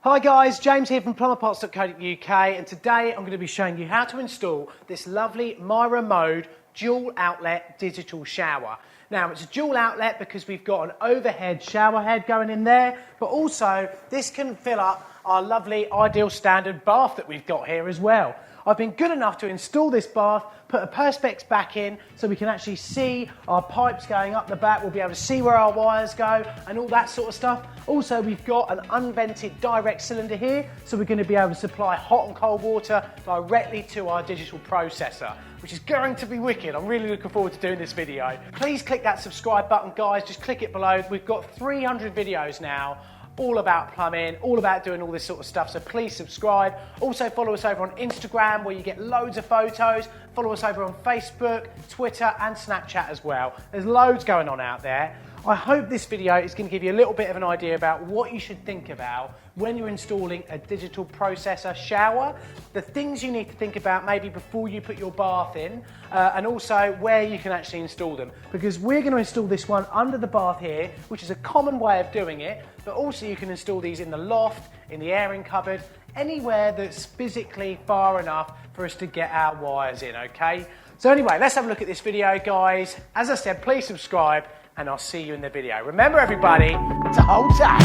Hi guys, James here from plumberparts.co.uk, and today I'm going to be showing you how to install this lovely Mira Mode dual outlet digital shower. Now it's a dual outlet because we've got an overhead shower head going in there, but also this can fill up our lovely ideal standard bath that we've got here as well. I've been good enough to install this bath, put a perspex back in so we can actually see our pipes going up the back. We'll be able to see where our wires go and all that sort of stuff. Also, we've got an unvented direct cylinder here, so we're going to be able to supply hot and cold water directly to our digital processor, which is going to be wicked. I'm really looking forward to doing this video. Please click that subscribe button, guys. Just click it below. We've got 300 videos now, all about plumbing, all about doing all this sort of stuff, so please subscribe. Also follow us over on Instagram where you get loads of photos. Follow us over on Facebook, Twitter and Snapchat as well. There's loads going on out there. I hope this video is going to give you a little bit of an idea about what you should think about when you're installing a digital processor shower, the things you need to think about maybe before you put your bath in, and also where you can actually install them. Because we're going to install this one under the bath here, which is a common way of doing it, but also you can install these in the loft, in the airing cupboard, anywhere that's physically far enough for us to get our wires in, okay? So anyway, let's have a look at this video, guys. As I said, please subscribe, and I'll see you in the video. Remember, everybody, to hold tight.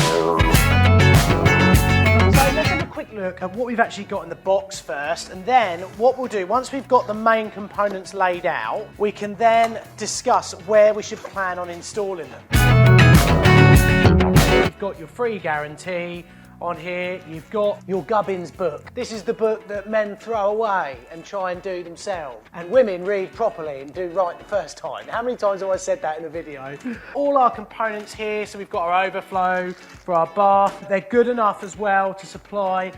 So let's have a quick look at what we've actually got in the box first, and then what we'll do, once we've got the main components laid out, we can then discuss where we should plan on installing them. You've got your free guarantee. On here, you've got your Gubbins book. This is the book that men throw away and try and do themselves. And women read properly and do right the first time. How many times have I said that in a video? All our components here, so we've got our overflow for our bath. They're good enough as well to supply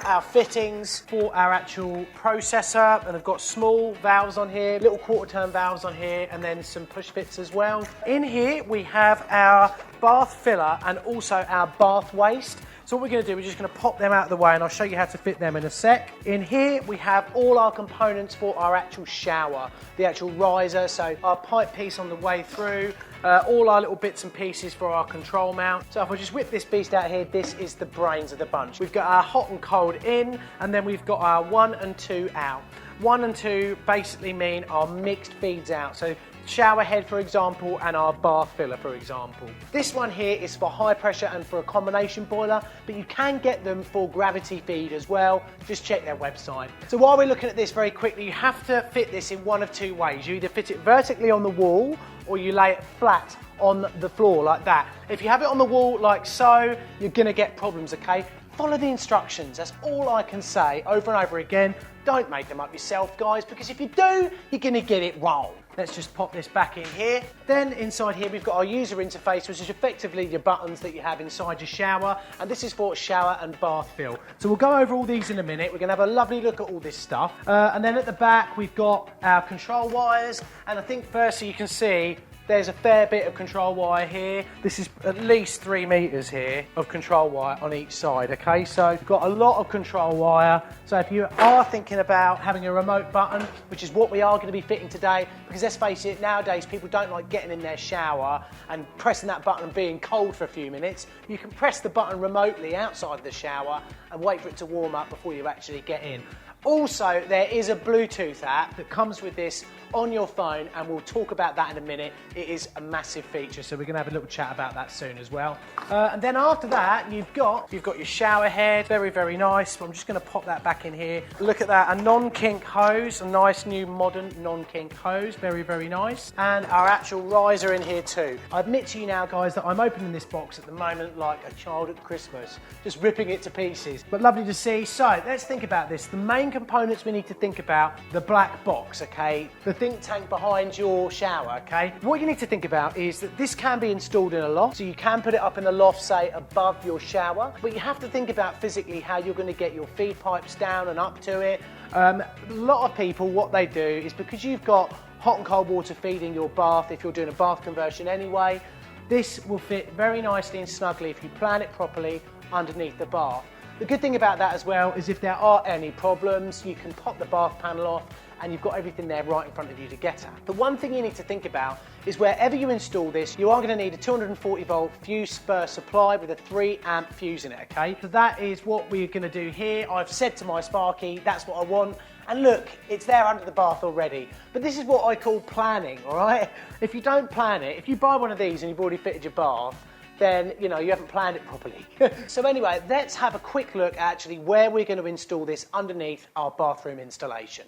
our fittings for our actual processor, and I've got small valves on here, little quarter-turn valves on here, and then some push fits as well. In here we have our bath filler and also our bath waste. So what we're going to do, we're just going to pop them out of the way, and I'll show you how to fit them in a sec. In here we have all our components for our actual shower, the actual riser, so our pipe piece on the way through, all our little bits and pieces for our control mount. So if I just whip this beast out here, this is the brains of the bunch. We've got our hot and cold in, and then we've got our 1 and 2 out. 1 and 2 basically mean our mixed feeds out. So shower head, for example, and our bath filler, for example. This one here is for high pressure and for a combination boiler, but you can get them for gravity feed as well. Just check their website. So while we're looking at this very quickly, you have to fit this in one of two ways. You either fit it vertically on the wall, or you lay it flat on the floor like that. If you have it on the wall like so, you're gonna get problems, okay? Follow the instructions, that's all I can say over and over again. Don't make them up yourself, guys, because if you do, you're gonna get it wrong. Let's just pop this back in here. Then inside here, we've got our user interface, which is effectively your buttons that you have inside your shower. And this is for shower and bath fill. So we'll go over all these in a minute. We're gonna have a lovely look at all this stuff. And then at the back, we've got our control wires. And I think firstly, you can see there's a fair bit of control wire here. This is at least 3 meters here of control wire on each side, okay? So we've got a lot of control wire. So if you are thinking about having a remote button, which is what we are going to be fitting today, because let's face it, nowadays people don't like getting in their shower and pressing that button and being cold for a few minutes. You can press the button remotely outside the shower and wait for it to warm up before you actually get in. Also, there is a Bluetooth app that comes with this on your phone, and we'll talk about that in a minute. It is a massive feature, so we're going to have a little chat about that soon as well. And then after that, you've got your shower head, very, very nice. I'm just going to pop that back in here. Look at that, a non-kink hose, a nice new modern non-kink hose, very, very nice. And our actual riser in here too. I admit to you now, guys, that I'm opening this box at the moment like a child at Christmas, just ripping it to pieces. But lovely to see. So let's think about this. The main components we need to think about, the black box, okay? The think tank behind your shower, okay? What you need to think about is that this can be installed in a loft, so you can put it up in the loft, say, above your shower, but you have to think about physically how you're going to get your feed pipes down and up to it. A lot of people, what they do is, because you've got hot and cold water feeding your bath, if you're doing a bath conversion anyway, this will fit very nicely and snugly if you plan it properly underneath the bath. The good thing about that as well is if there are any problems, you can pop the bath panel off and you've got everything there right in front of you to get at. The one thing you need to think about is wherever you install this, you are going to need a 240 volt fuse spur supply with a 3 amp fuse in it, okay? So that is what we're going to do here. I've said to my Sparky, that's what I want. And look, it's there under the bath already. But this is what I call planning, all right? If you don't plan it, if you buy one of these and you've already fitted your bath, then, you know, you haven't planned it properly. So anyway, let's have a quick look at actually where we're going to install this underneath our bathroom installation.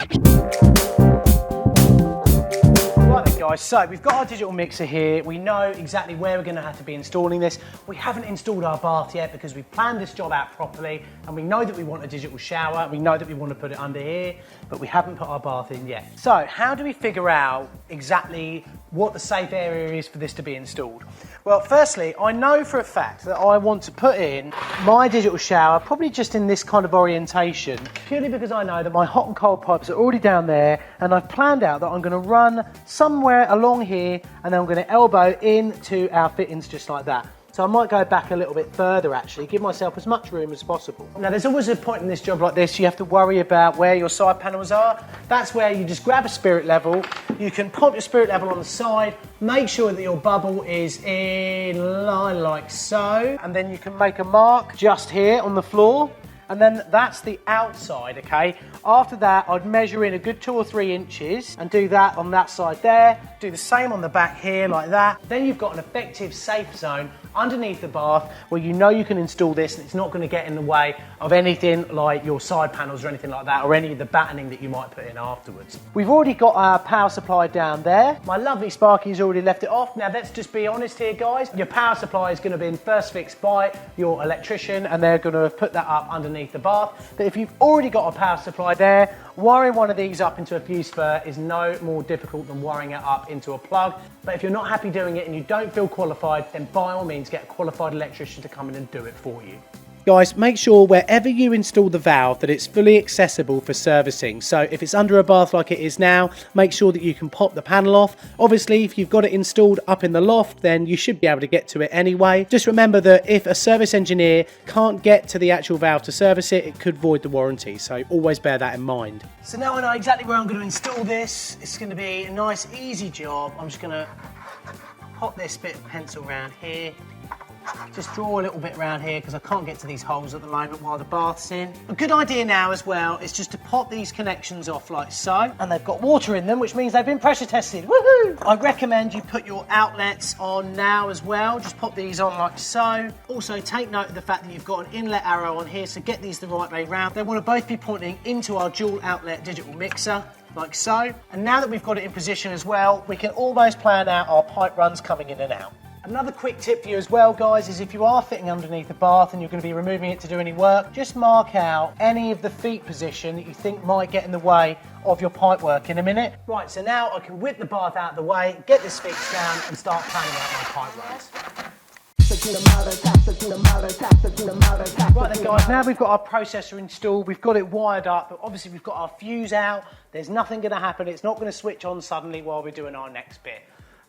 Right then guys, so we've got our digital mixer here. We know exactly where we're going to have to be installing this. We haven't installed our bath yet because we've planned this job out properly and we know that we want a digital shower. We know that we want to put it under here, but we haven't put our bath in yet. So how do we figure out exactly what the safe area is for this to be installed? Well, firstly, I know for a fact that I want to put in my digital shower probably just in this kind of orientation, purely because I know that my hot and cold pipes are already down there and I've planned out that I'm going to run somewhere along here and then I'm going to elbow into our fittings just like that. So I might go back a little bit further actually, give myself as much room as possible. Now there's always a point in this job like this, you have to worry about where your side panels are. That's where you just grab a spirit level, you can pop your spirit level on the side, make sure that your bubble is in line like so, and then you can make a mark just here on the floor. And then that's the outside, okay? After that, I'd measure in a good 2 or 3 inches and do that on that side there. Do the same on the back here, like that. Then you've got an effective safe zone underneath the bath where you know you can install this and it's not going to get in the way of anything like your side panels or anything like that, or any of the battening that you might put in afterwards. We've already got our power supply down there. My lovely Sparky's already left it off. Now let's just be honest here, guys. Your power supply is going to be first fixed by your electrician and they're going to put that up underneath the bath. But if you've already got a power supply there, wiring one of these up into a fuse spur is no more difficult than wiring it up into a plug. But if you're not happy doing it and you don't feel qualified, then by all means get a qualified electrician to come in and do it for you. Guys, make sure wherever you install the valve that it's fully accessible for servicing. So if it's under a bath like it is now, make sure that you can pop the panel off. Obviously, if you've got it installed up in the loft, then you should be able to get to it anyway. Just remember that if a service engineer can't get to the actual valve to service it, it could void the warranty. So always bear that in mind. So now I know exactly where I'm going to install this. It's going to be a nice, easy job. I'm just going to pop this bit of pencil around here. Just draw a little bit around here because I can't get to these holes at the moment while the bath's in. A good idea now as well is just to pop these connections off like so, and they've got water in them, which means they've been pressure tested. Woohoo! I recommend you put your outlets on now as well. Just pop these on like so. Also take note of the fact that you've got an inlet arrow on here, so get these the right way round. They want to both be pointing into our dual outlet digital mixer, like so. And now that we've got it in position as well, we can almost plan out our pipe runs coming in and out. Another quick tip for you as well, guys, is if you are fitting underneath the bath and you're going to be removing it to do any work, just mark out any of the feet position that you think might get in the way of your pipe work in a minute. Right, so now I can whip the bath out of the way, get this fixed down and start planning out my pipe runs. Right then guys, now we've got our processor installed, we've got it wired up, but obviously we've got our fuse out, there's nothing going to happen, it's not going to switch on suddenly while we're doing our next bit.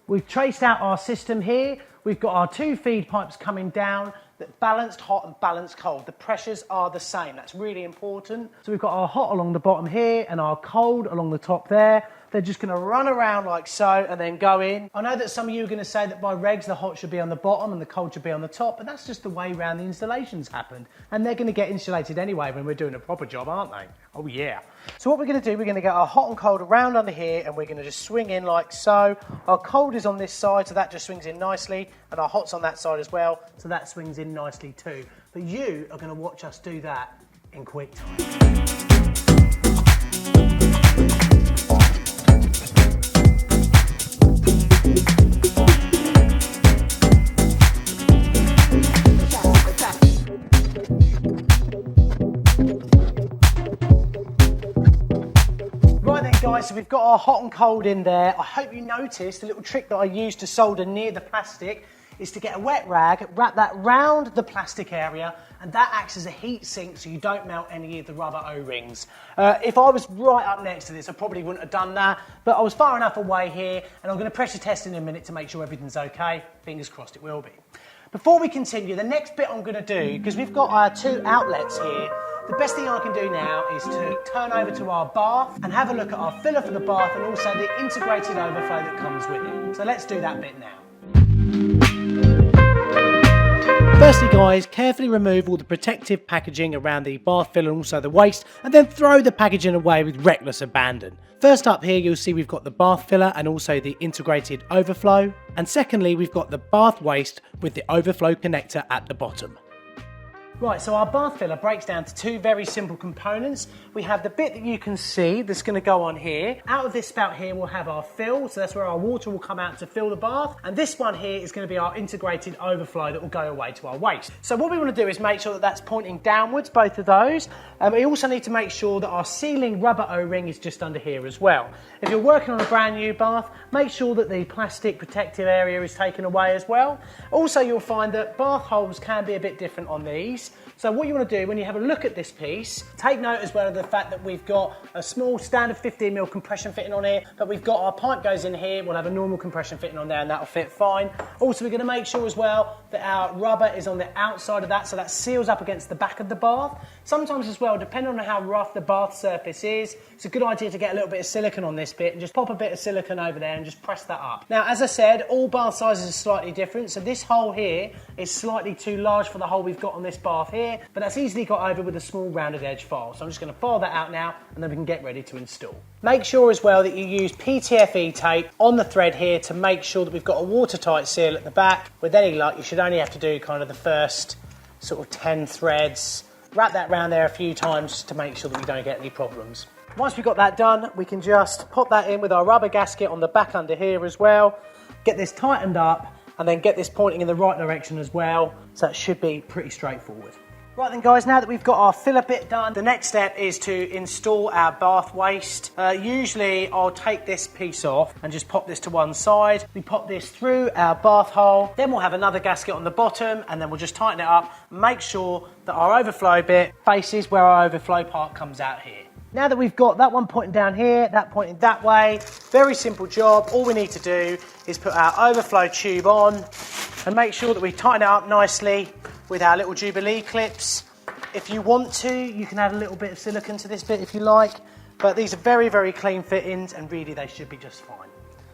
We've traced out our system here. We've got our 2 feed pipes coming down that balanced hot and balanced cold. The pressures are the same. That's really important. So we've got our hot along the bottom here and our cold along the top there. They're just going to run around like so and then go in. I know that some of you are going to say that by regs the hot should be on the bottom and the cold should be on the top, but that's just the way around the installations happened. And they're going to get insulated anyway when we're doing a proper job, aren't they? Oh yeah. So what we're going to do, we're going to get our hot and cold around under here and we're going to just swing in like so. Our cold is on this side, so that just swings in nicely, and our hot's on that side as well, so that swings in nicely too. But you are going to watch us do that in quick time. Guys, so we've got our hot and cold in there. I hope you noticed the little trick that I used to solder near the plastic is to get a wet rag, wrap that round the plastic area, and that acts as a heat sink so you don't melt any of the rubber O-rings. If I was right up next to this, I probably wouldn't have done that, but I was far enough away here, and I'm going to pressure test in a minute to make sure everything's okay. Fingers crossed it will be. Before we continue, the next bit I'm going to do, because we've got our 2 outlets here, the best thing I can do now is to turn over to our bath and have a look at our filler for the bath and also the integrated overflow that comes with it. So let's do that bit now. Firstly guys, carefully remove all the protective packaging around the bath filler and also the waste, and then throw the packaging away with reckless abandon. First up here you'll see we've got the bath filler and also the integrated overflow, and secondly we've got the bath waste with the overflow connector at the bottom. Right, so our bath filler breaks down to 2 very simple components. We have the bit that you can see that's going to go on here. Out of this spout here we'll have our fill, so that's where our water will come out to fill the bath. And this one here is going to be our integrated overflow that will go away to our waste. So what we want to do is make sure that that's pointing downwards, both of those. We also need to make sure that our sealing rubber O-ring is just under here as well. If you're working on a brand new bath, make sure that the plastic protective area is taken away as well. Also you'll find that bath holes can be a bit different on these. So what you want to do when you have a look at this piece, take note as well of the fact that we've got a small standard 15mm compression fitting on here, but we've got our pipe goes in here, we'll have a normal compression fitting on there and that'll fit fine. Also we're going to make sure as well that our rubber is on the outside of that, so that seals up against the back of the bath. Sometimes as well, depending on how rough the bath surface is, it's a good idea to get a little bit of silicone on this bit and just pop a bit of silicone over there and just press that up. Now as I said, all bath sizes are slightly different, so this hole here is slightly too large for the hole we've got on this bath here, but that's easily got over with a small rounded edge file. So I'm just going to file that out now and then we can get ready to install. Make sure as well that you use PTFE tape on the thread here to make sure that we've got a watertight seal at the back. With any luck, you should only have to do kind of the first sort of 10 threads. Wrap that around there a few times just to make sure that we don't get any problems. Once we've got that done, we can just pop that in with our rubber gasket on the back under here as well. Get this tightened up and then get this pointing in the right direction as well. So that should be pretty straightforward. Right then guys, now that we've got our filler bit done, the next step is to install our bath waste. Usually I'll take this piece off and just pop this to one side. We pop this through our bath hole, then we'll have another gasket on the bottom and then we'll just tighten it up, make sure that our overflow bit faces where our overflow part comes out here. Now that we've got that one pointing down here, that pointing that way, very simple job. All we need to do is put our overflow tube on and make sure that we tighten it up nicely with our little Jubilee clips. If you want to, you can add a little bit of silicone to this bit if you like, but these are very, very clean fittings and really they should be just fine.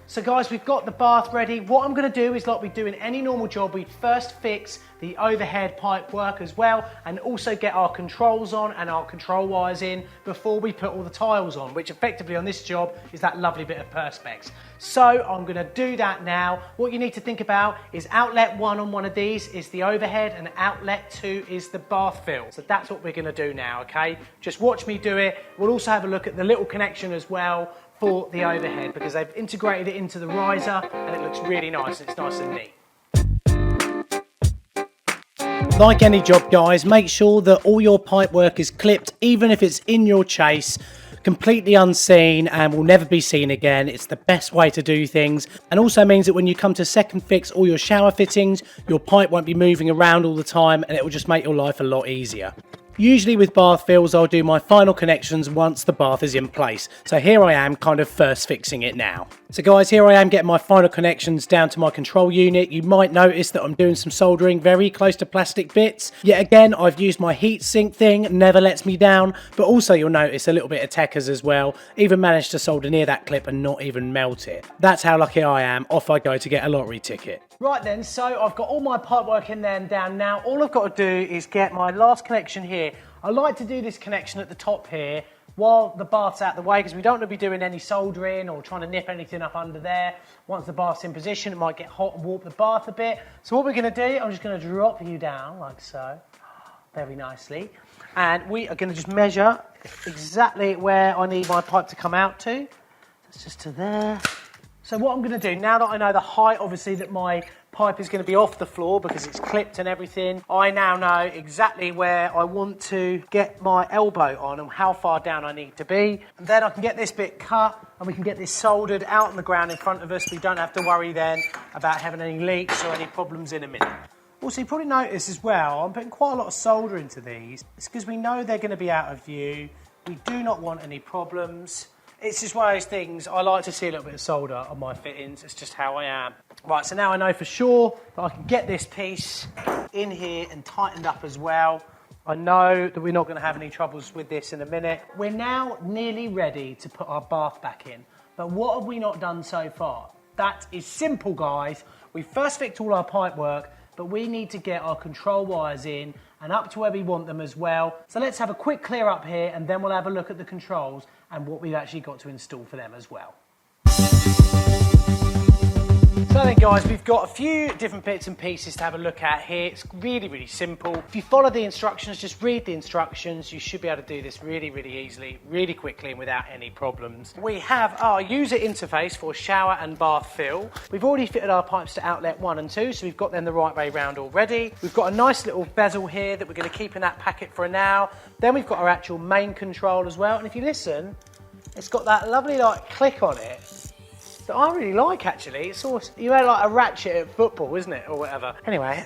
So guys, we've got the bath ready. What I'm going to do is, like we do in any normal job, we first fix the overhead pipe work as well and also get our controls on and our control wires in before we put all the tiles on, which effectively on this job is that lovely bit of perspex. So I'm going to do that now. What you need to think about is outlet 1 on one of these is the overhead and outlet 2 is the bath fill. So that's what we're going to do now, okay? Just watch me do it. We'll also have a look at the little connection as well for the overhead because they've integrated it into the riser and it looks really nice. It's nice and neat. Like any job guys, make sure that all your pipe work is clipped even if it's in your chase, completely unseen and will never be seen again. It's the best way to do things and also means that when you come to second fix all your shower fittings, your pipe won't be moving around all the time and it will just make your life a lot easier. Usually with bath fills, I'll do my final connections once the bath is in place. So here I am kind of first fixing it now. So guys, here I am getting my final connections down to my control unit. You might notice that I'm doing some soldering very close to plastic bits. Yet again, I've used my heat sink thing, never lets me down. But also you'll notice a little bit of Tekkas as well. Even managed to solder near that clip and not even melt it. That's how lucky I am. Off I go to get a lottery ticket. Right then, so I've got all my pipe work in there and down now. All I've got to do is get my last connection here. I like to do this connection at the top here while the bath's out the way because we don't want to be doing any soldering or trying to nip anything up under there. Once the bath's in position, it might get hot and warp the bath a bit. So what we're going to do, I'm just going to drop you down like so, very nicely. And we are going to just measure exactly where I need my pipe to come out to. That's just to there. So what I'm going to do, now that I know the height, obviously, that my pipe is going to be off the floor because it's clipped and everything, I now know exactly where I want to get my elbow on and how far down I need to be. And then I can get this bit cut and we can get this soldered out on the ground in front of us. We don't have to worry then about having any leaks or any problems in a minute. Also, you probably notice as well, I'm putting quite a lot of solder into these. It's because we know they're going to be out of view. We do not want any problems. It's just one of those things, I like to see a little bit of solder on my fittings. It's just how I am. Right, so now I know for sure that I can get this piece in here and tightened up as well. I know that we're not going to have any troubles with this in a minute. We're now nearly ready to put our bath back in. But what have we not done so far? That is simple, guys. We first fixed all our pipe work, but we need to get our control wires in and up to where we want them as well. So let's have a quick clear up here and then we'll have a look at the controls and what we've actually got to install for them as well. So then guys, we've got a few different bits and pieces to have a look at here. It's really, really simple. If you follow the instructions, just read the instructions, you should be able to do this really, really easily, really quickly and without any problems. We have our user interface for shower and bath fill. We've already fitted our pipes to outlet 1 and 2, so we've got them the right way round already. We've got a nice little bezel here that we're going to keep in that packet for now. Then we've got our actual main control as well, and if you listen, it's got that lovely like click on it that I really like actually. It's sort of, you had like a ratchet at football, isn't it, or whatever. Anyway,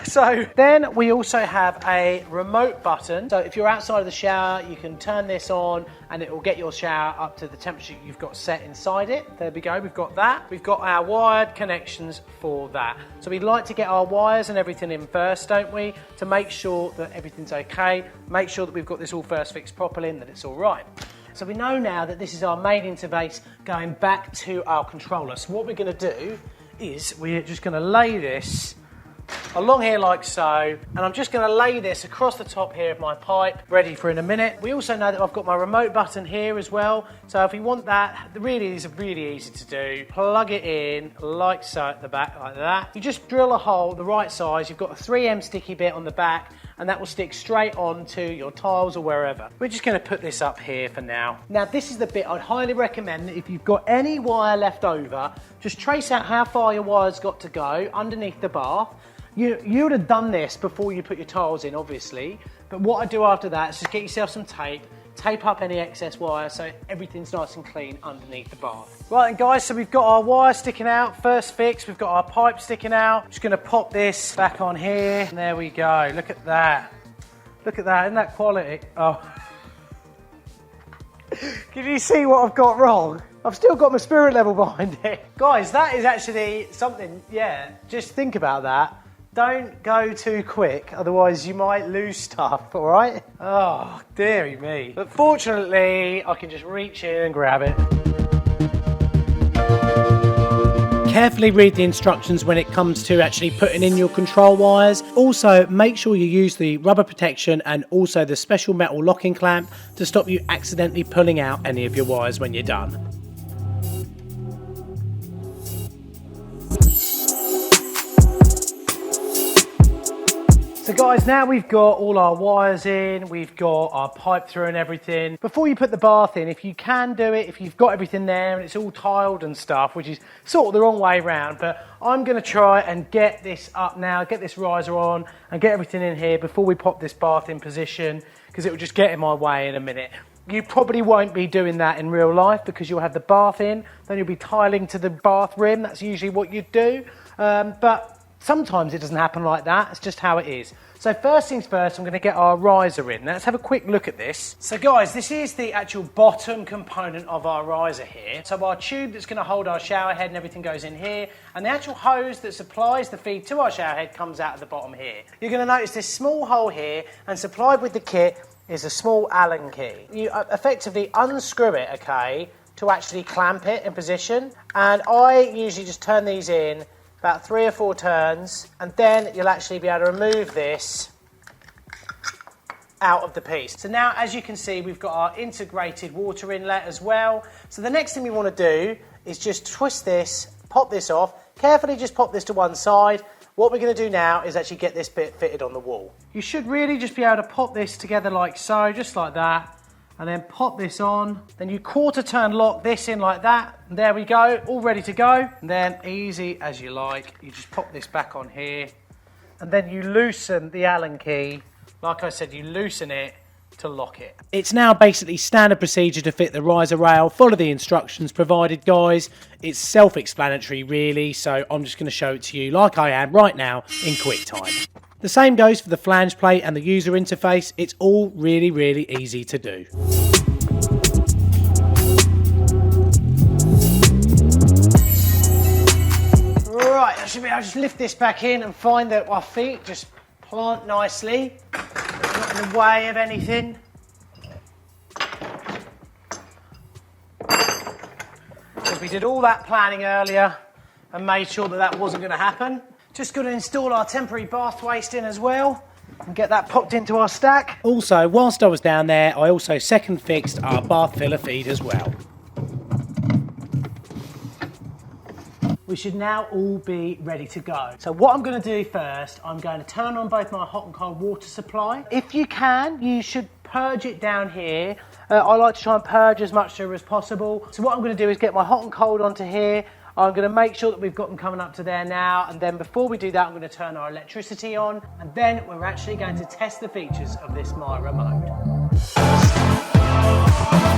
so then we also have a remote button. So if you're outside of the shower, you can turn this on and it will get your shower up to the temperature you've got set inside it. There we go, we've got that. We've got our wired connections for that. So we'd like to get our wires and everything in first, don't we, to make sure that everything's okay, make sure that we've got this all first fixed properly and that it's all right. So we know now that this is our main interface going back to our controller. So what we're going to do is we're just going to lay this along here like so, and I'm just going to lay this across the top here of my pipe, ready for in a minute. We also know that I've got my remote button here as well, so if we want that, really these are really easy to do. Plug it in like so at the back, like that. You just drill a hole the right size, you've got a 3M sticky bit on the back, and that will stick straight onto your tiles or wherever. We're just going to put this up here for now. Now this is the bit I'd highly recommend that if you've got any wire left over, just trace out how far your wire's got to go underneath the bath. You would have done this before you put your tiles in, obviously, but what I do after that is just get yourself some tape, tape up any excess wire so everything's nice and clean underneath the bath. Right then guys, so we've got our wire sticking out, first fix, we've got our pipe sticking out. Just gonna pop this back on here, and there we go, look at that. Look at that, isn't that quality? Oh. Can you see what I've got wrong? I've still got my spirit level behind it. Guys, that is actually something, yeah, just think about that. Don't go too quick, otherwise you might lose stuff, all right? Oh, dearie me. But fortunately, I can just reach in and grab it. Carefully read the instructions when it comes to actually putting in your control wires. Also, make sure you use the rubber protection and also the special metal locking clamp to stop you accidentally pulling out any of your wires when you're done. So guys, now we've got all our wires in, we've got our pipe through and everything. Before you put the bath in, if you can do it, if you've got everything there and it's all tiled and stuff, which is sort of the wrong way around, but I'm gonna try and get this up now, get this riser on and get everything in here before we pop this bath in position, because it will just get in my way in a minute. You probably won't be doing that in real life because you'll have the bath in, then you'll be tiling to the bath rim, that's usually what you'd do. But sometimes it doesn't happen like that, it's just how it is. So first things first, I'm going to get our riser in. Now let's have a quick look at this. So guys, this is the actual bottom component of our riser here. So our tube that's going to hold our shower head and everything goes in here, and the actual hose that supplies the feed to our shower head comes out of the bottom here. You're going to notice this small hole here, and supplied with the kit is a small Allen key. You effectively unscrew it, okay, to actually clamp it in position, and I usually just turn these in about 3 or 4 turns, and then you'll actually be able to remove this out of the piece. So now, as you can see, we've got our integrated water inlet as well. So the next thing we want to do is just twist this, pop this off, carefully just pop this to one side. What we're going to do now is actually get this bit fitted on the wall. You should really just be able to pop this together like so, just like that, and then pop this on. Then you quarter turn lock this in like that. And there we go, all ready to go. And then easy as you like, you just pop this back on here. And then you loosen the Allen key. Like I said, you loosen it to lock it. It's now basically standard procedure to fit the riser rail. Follow the instructions provided, guys. It's self-explanatory really, so I'm just going to show it to you like I am right now in quick time. The same goes for the flange plate and the user interface. It's all really, really easy to do. I should be able to just lift this back in and find that our feet just plant nicely, not in the way of anything. Because we did all that planning earlier and made sure that that wasn't going to happen. Just going to install our temporary bath waste in as well and get that popped into our stack. Also, whilst I was down there, I also second fixed our bath filler feed as well. We should now all be ready to go. So what I'm going to do first, I'm going to turn on both my hot and cold water supply. If you can, you should purge it down here. I like to try and purge as much as possible. So what I'm going to do is get my hot and cold onto here. I'm going to make sure that we've got them coming up to there now, and then before we do that, I'm going to turn our electricity on, and then we're actually going to test the features of this Mira Mode.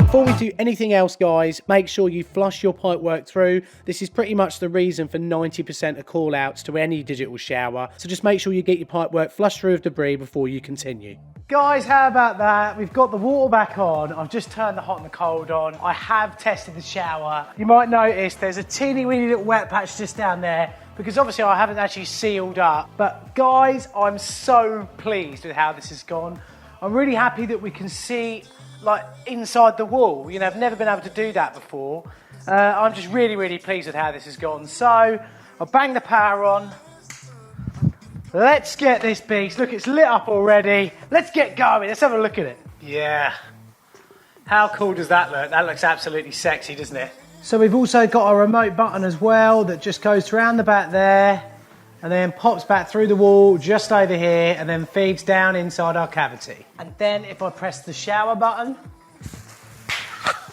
Before we do anything else, guys, make sure you flush your pipework through. This is pretty much the reason for 90% of call-outs to any digital shower, so just make sure you get your pipework flushed through with debris before you continue. Guys, how about that? We've got the water back on. I've just turned the hot and the cold on. I have tested the shower. You might notice there's a teeny weeny little wet patch just down there because obviously I haven't actually sealed up. But guys, I'm so pleased with how this has gone. I'm really happy that we can see like inside the wall. You know, I've never been able to do that before. I'm just really pleased with how this has gone. So I'll bang the power on. Let's get this beast. Look, it's lit up already. Let's get going. Let's have a look at it. Yeah. How cool does that look? That looks absolutely sexy, doesn't it? So we've also got a remote button as well that just goes around the back there and then pops back through the wall just over here and then feeds down inside our cavity. And then if I press the shower button,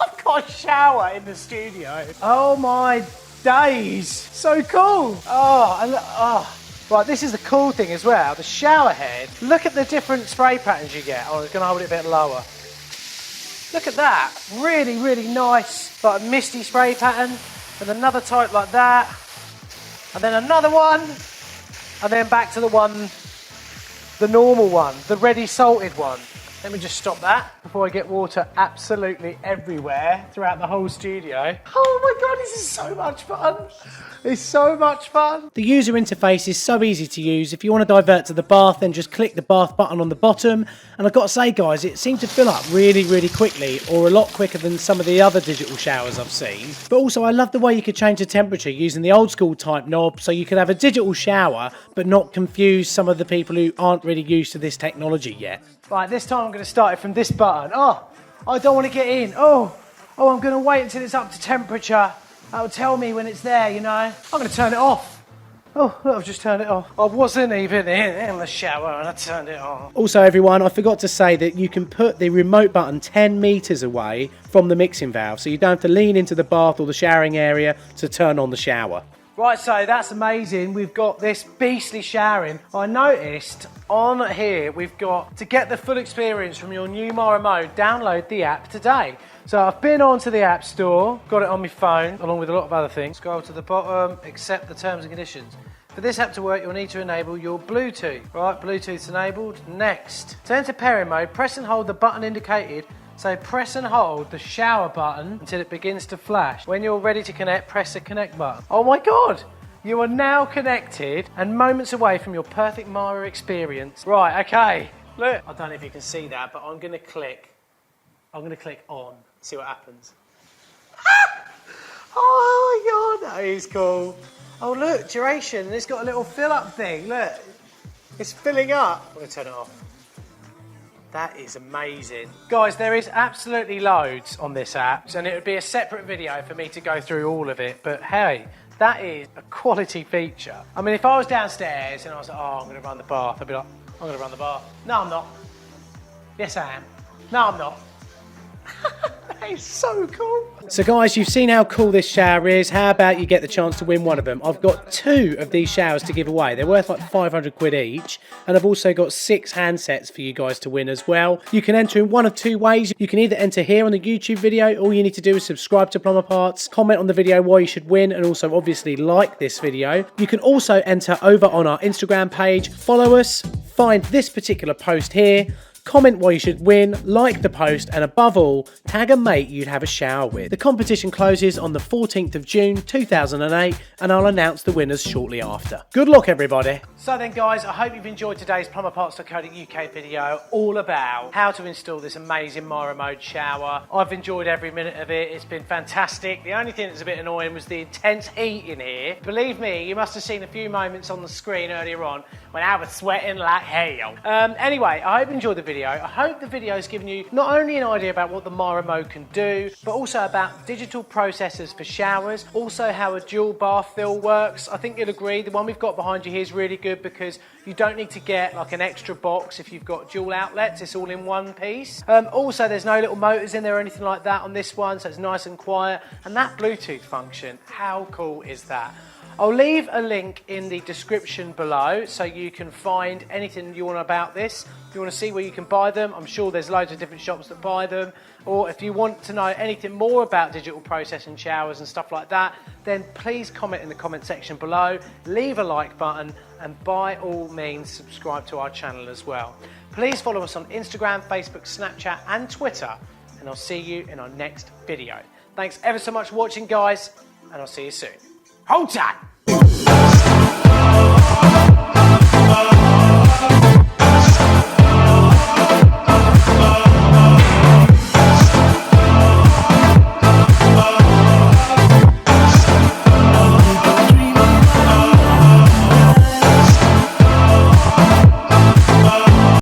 I've got a shower in the studio. Oh my days. So cool. Oh. Right, this is the cool thing as well, the shower head. Look at the different spray patterns you get. Oh, I'm going to hold it a bit lower. Look at that. Really nice, like a misty spray pattern. And another type like that. And then another one. And then back to the one, the normal one, the ready salted one. Let me just stop that before I get water absolutely everywhere throughout the whole studio. Oh my God, this is so much fun. It's so much fun. The user interface is so easy to use. If you want to divert to the bath, then just click the bath button on the bottom. And I've got to say, guys, it seemed to fill up really quickly, or a lot quicker than some of the other digital showers I've seen. But also, I love the way you could change the temperature using the old school type knob, so you could have a digital shower, but not confuse some of the people who aren't really used to this technology yet. Right, this time I'm going to start it from this button. Oh, I don't want to get in. Oh, I'm going to wait until it's up to temperature. That'll tell me when it's there, you know. I'm going to turn it off. Oh, look, I've just turned it off. I wasn't even in the shower and I turned it off. Also, everyone, I forgot to say that you can put the remote button 10 metres away from the mixing valve, so you don't have to lean into the bath or the showering area to turn on the shower. Right, so that's amazing. We've got this beastly showering. I noticed on here we've got, to get the full experience from your new Mira Mode, download the app today. So I've been onto the App Store, got it on my phone, along with a lot of other things. Scroll to the bottom, accept the terms and conditions. For this app to work, you'll need to enable your Bluetooth. Right, Bluetooth's enabled. Next. To enter pairing mode, press and hold the button indicated. So press and hold the shower button until it begins to flash. When you're ready to connect, press the connect button. Oh my God! You are now connected and moments away from your perfect Mira experience. Right, okay. Look. I don't know if you can see that, but I'm going to click on. See what happens. Oh my God, that is cool. Oh look, duration. It's got a little fill up thing. Look, it's filling up. I'm going to turn it off. That is amazing. Guys, there is absolutely loads on this app, and it would be a separate video for me to go through all of it, but hey, that is a quality feature. I mean, if I was downstairs and I was like, oh, I'm going to run the bath, I'd be like, I'm going to run the bath. No, I'm not. Yes, I am. No, I'm not. That is so cool. So guys, you've seen how cool this shower is. How about you get the chance to win one of them? I've got 2 of these showers to give away. They're worth like 500 quid each. And I've also got 6 handsets for you guys to win as well. You can enter in one of 2 ways. You can either enter here on the YouTube video. All you need to do is subscribe to Plumber Parts, comment on the video why you should win, and also obviously like this video. You can also enter over on our Instagram page, follow us, find this particular post here, comment why you should win, like the post, and above all, tag a mate you'd have a shower with. The competition closes on the 14th of June 2008 and I'll announce the winners shortly after. Good luck everybody. So then guys, I hope you've enjoyed today's plumberparts.co.uk video all about how to install this amazing Mira Mode shower. I've enjoyed every minute of it, it's been fantastic. The only thing that's a bit annoying was the intense heat in here. Believe me, you must have seen a few moments on the screen earlier on when I was sweating like hell. Anyway, I hope you enjoyed the video. I hope the video has given you not only an idea about what the Mira Mode can do, but also about digital processors for showers, also how a dual bath fill works. I think you'll agree the one we've got behind you here is really good because you don't need to get like an extra box if you've got dual outlets. It's all in one piece. Also, there's no little motors in there or anything like that on this one, so it's nice and quiet. And that Bluetooth function, how cool is that? I'll leave a link in the description below so you can find anything you want about this. If you want to see where you can buy them, I'm sure there's loads of different shops that buy them. Or if you want to know anything more about digital processing showers and stuff like that, then please comment in the comment section below, leave a like button, and by all means subscribe to our channel as well. Please follow us on Instagram, Facebook, Snapchat and Twitter, and I'll see you in our next video. Thanks ever so much for watching guys, and I'll see you soon. Hold tight!